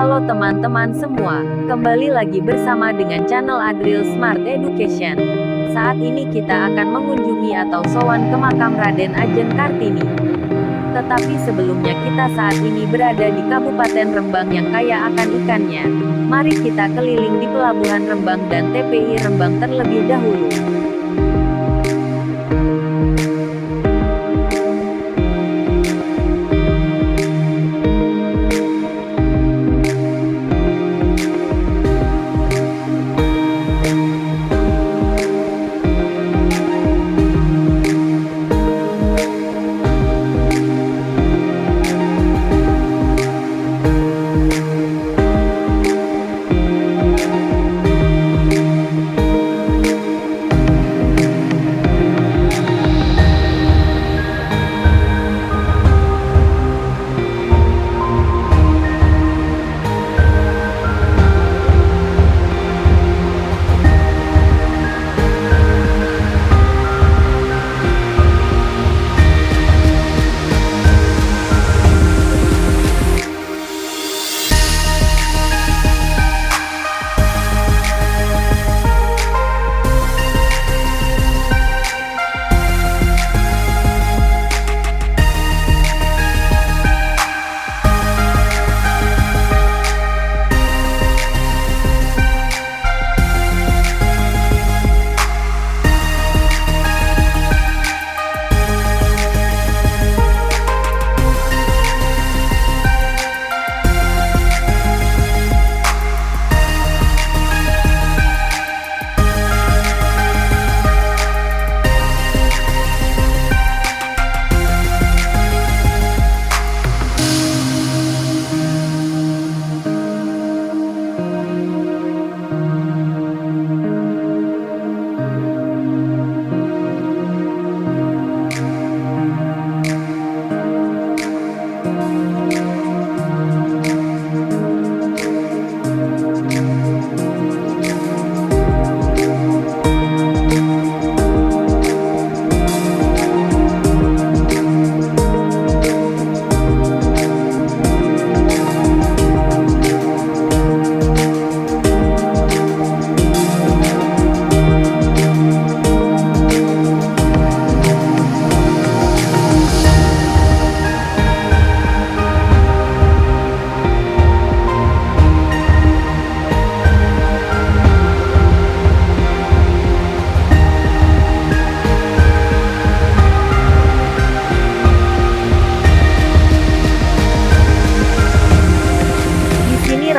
Halo teman-teman semua, kembali lagi bersama dengan channel Adril Smart Education. Saat ini kita akan mengunjungi atau sowan ke makam Raden Ajeng Kartini. Tetapi sebelumnya kita saat ini berada di Kabupaten Rembang yang kaya akan ikannya. Mari kita keliling di Pelabuhan Rembang dan TPI Rembang terlebih dahulu.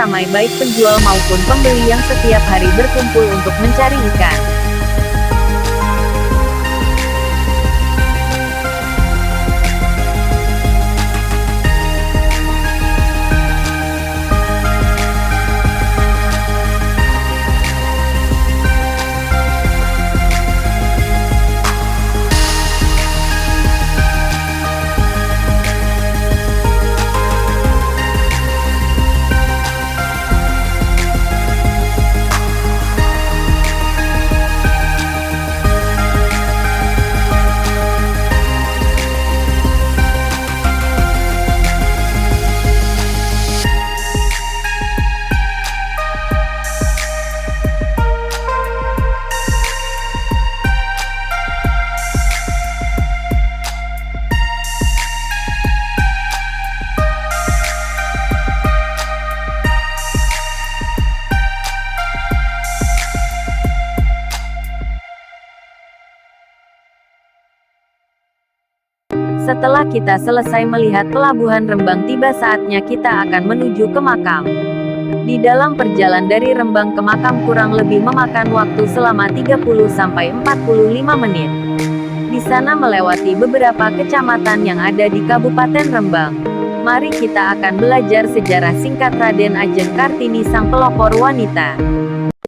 Ramai baik penjual maupun pembeli yang setiap hari berkumpul untuk mencari ikan. Setelah kita selesai melihat Pelabuhan Rembang, tiba saatnya kita akan menuju ke makam. Di dalam perjalanan dari Rembang ke makam kurang lebih memakan waktu selama 30–45 menit. Di sana melewati beberapa kecamatan yang ada di Kabupaten Rembang. Mari kita akan belajar sejarah singkat Raden Ajeng Kartini, sang pelopor wanita.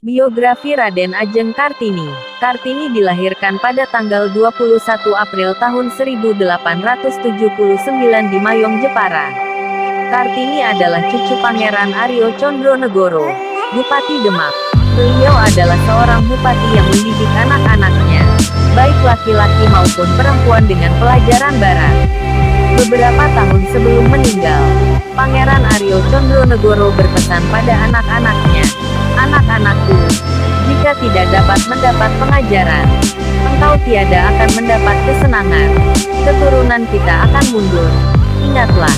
Biografi Raden Ajeng Kartini. Kartini dilahirkan pada tanggal 21 April tahun 1879 di Mayong, Jepara. Kartini adalah cucu Pangeran Aryo Condronegoro, Bupati Demak. Beliau adalah seorang bupati yang mendidik anak-anaknya, baik laki-laki maupun perempuan, dengan pelajaran barat. Beberapa tahun sebelum meninggal, Pangeran Aryo Condronegoro berpesan pada anak-anaknya, "Anak-anakku, jika tidak dapat mendapat pengajaran, engkau tiada akan mendapat kesenangan. Keturunan kita akan mundur. Ingatlah."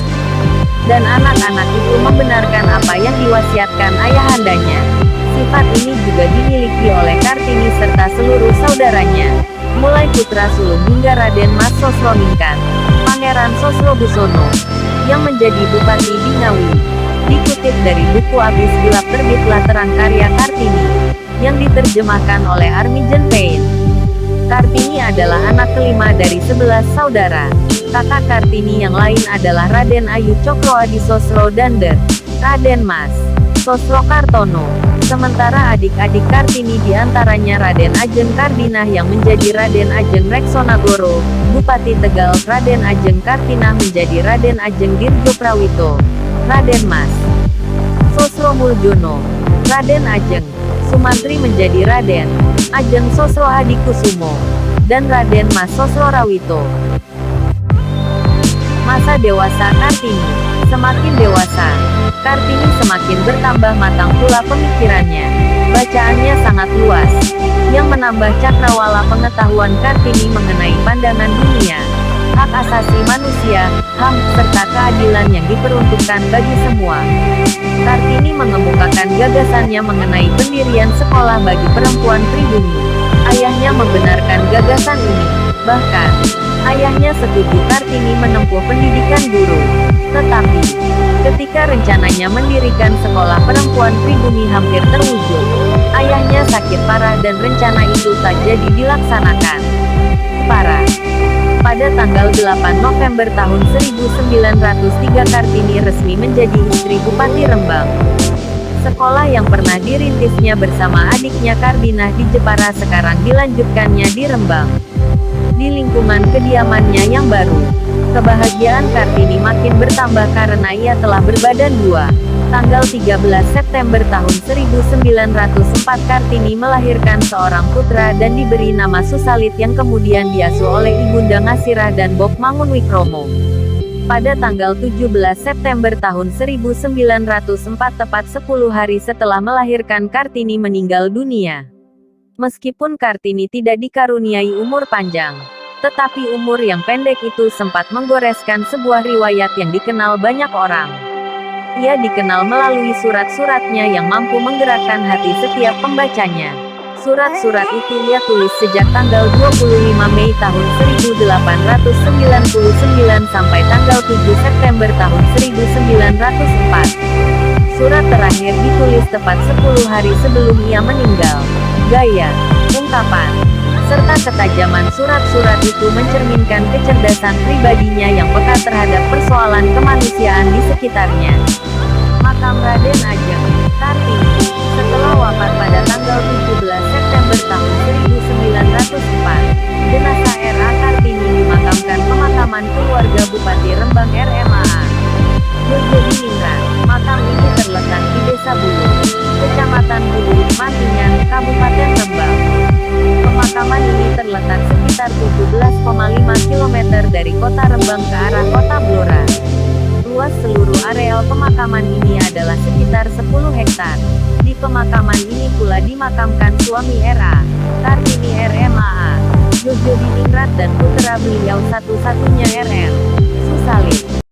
Dan anak-anak itu membenarkan apa yang diwasiatkan ayahandanya. Sifat ini juga dimiliki oleh Kartini serta seluruh saudaranya, mulai putra sulung hingga Raden Mas Sosroningkan, Pangeran Sosrobusono, yang menjadi Bupati di Ngawi. Dikutip dari buku Abis Gelap terbitlah Terang karya Kartini, yang diterjemahkan oleh Armijen Pain. Kartini adalah anak kelima dari 11 saudara. Kakak Kartini yang lain adalah Raden Ayu Cokroadi Sosro dan Raden Mas Sosro Kartono. Sementara adik-adik Kartini diantaranya Raden Ajeng Kardinah yang menjadi Raden Ajeng Reksonagoro, Bupati Tegal. Raden Ajeng Kartinah menjadi Raden Ajeng Dirjo Prawito. Raden Mas Sosro Muljono, Raden Ajeng Sumantri menjadi Raden Ajeng Sosro Hadikusumo, dan Raden Mas Sosro Rawito. Masa dewasa Kartini. Semakin dewasa, Kartini semakin bertambah matang pula pemikirannya. Bacaannya sangat luas, yang menambah cakrawala pengetahuan Kartini mengenai pandangan dunia, hak asasi manusia, HAM, serta keadilan yang diperuntukkan bagi semua. Kartini mengemukakan gagasannya mengenai pendirian sekolah bagi perempuan pribumi. Ayahnya membenarkan gagasan ini. Bahkan, ayahnya setuju Kartini menempuh pendidikan guru. Tetapi, ketika rencananya mendirikan sekolah perempuan pribumi hampir terwujud, ayahnya sakit parah dan rencana itu tak jadi dilaksanakan. Parah. Pada tanggal 8 November tahun 1903 Kartini resmi menjadi istri Bupati Rembang. Sekolah yang pernah dirintisnya bersama adiknya Kardinah di Jepara sekarang dilanjutkannya di Rembang. Di lingkungan kediamannya yang baru, kebahagiaan Kartini makin bertambah karena ia telah berbadan dua. Tanggal 13 September tahun 1904 Kartini melahirkan seorang putra dan diberi nama Susalit yang kemudian diasuh oleh Ibunda Ngasirah dan Bok Mangunwikromo. Pada tanggal 17 September tahun 1904 tepat 10 hari setelah melahirkan Kartini meninggal dunia. Meskipun Kartini tidak dikaruniai umur panjang, tetapi umur yang pendek itu sempat menggoreskan sebuah riwayat yang dikenal banyak orang. Ia dikenal melalui surat-suratnya yang mampu menggerakkan hati setiap pembacanya. Surat-surat itu ia tulis sejak tanggal 25 Mei tahun 1899 sampai tanggal 7 September tahun 1904. Surat terakhir ditulis tepat 10 hari sebelum ia meninggal. Gaya, ungkapan, serta ketajaman surat-surat itu mencerminkan kecerdasan pribadinya yang peka terhadap persoalan kemanusiaan di sekitarnya. Makam Raden Ajeng Kartini. Setelah wafat pada tanggal 17 September tahun 1904, jenazah R.A. Kartini dimakamkan pemakaman keluarga Bupati Rembang RMAA Jogodiningrat. Makam ini terletak di Desa Bulu, Kecamatan Bulu, Mantingan, Kabupaten Rembang. Pemakaman ini terletak sekitar 17,5 km dari kota Rembang ke arah kota Blora. Luas seluruh areal pemakaman ini adalah sekitar 10 hektar. Di pemakaman ini pula dimakamkan suami R.A. Kartini RMAA Jogodiningrat dan putra beliau satu-satunya R.R. Susalit.